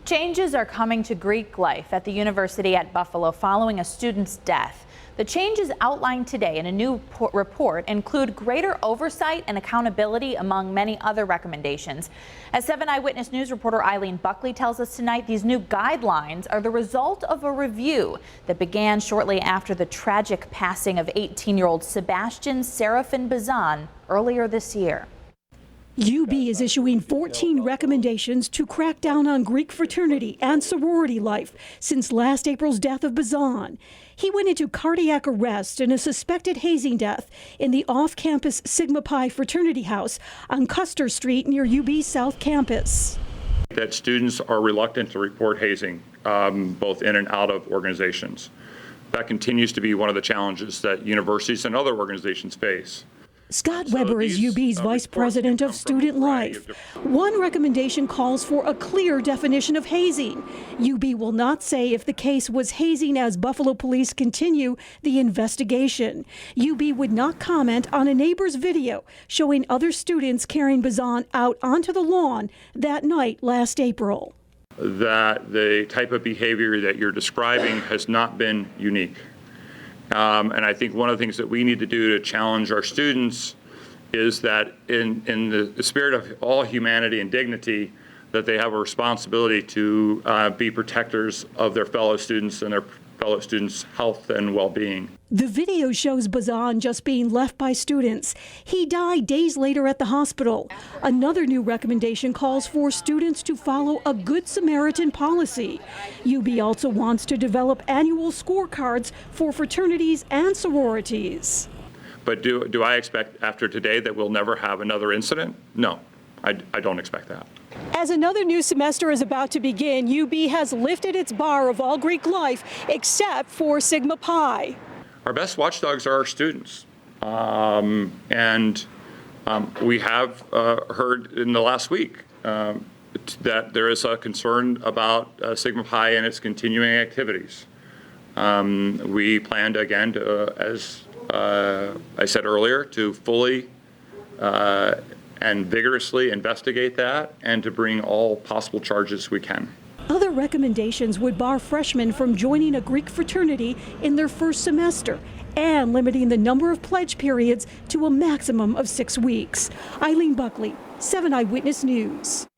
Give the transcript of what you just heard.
Changes are coming to Greek life at the University at Buffalo following a student's death. The changes outlined today in a new report include greater oversight and accountability among many other recommendations. As 7 Eyewitness News reporter Eileen Buckley tells us tonight, these new guidelines are the result of a review that began shortly after the tragic passing of 18-year-old Sebastian Serafin Bazan earlier this year. UB is issuing 14 recommendations to crack down on Greek fraternity and sorority life since last April's death of Bazan. He went into cardiac arrest in a suspected hazing death in the off-campus Sigma Pi fraternity house on Custer Street near UB South Campus. That students are reluctant to report hazing, both in and out of organizations. That continues to be one of the challenges that universities and other organizations face. Scott Weber is UB's vice president of student life. One recommendation calls for a clear definition of hazing. UB will not say if the case was hazing as Buffalo police continue the investigation. UB would not comment on a neighbor's video showing other students carrying Bazan out onto the lawn that night last April. That the type of behavior that you're describing has not been unique. And I think one of the things that we need to do to challenge our students is that in the spirit of all humanity and dignity, that they have a responsibility to be protectors of their fellow students and their fellow students' health and well-being. The video shows Bazan just being left by students. He died days later at the hospital. Another new recommendation calls for students to follow a Good Samaritan policy. UB also wants to develop annual scorecards for fraternities and sororities. But do I expect after today that we'll never have another incident? No, I don't expect that. As another new semester is about to begin, UB has lifted its bar of all Greek life except for Sigma Pi. Our best watchdogs are our students. We have heard in the last week that there is a concern about Sigma Pi and its continuing activities. We planned again to, as I said earlier, to fully and vigorously investigate that and to bring all possible charges we can. Other recommendations would bar freshmen from joining a Greek fraternity in their first semester and limiting the number of pledge periods to a maximum of 6 weeks. Eileen Buckley, 7 Eyewitness News.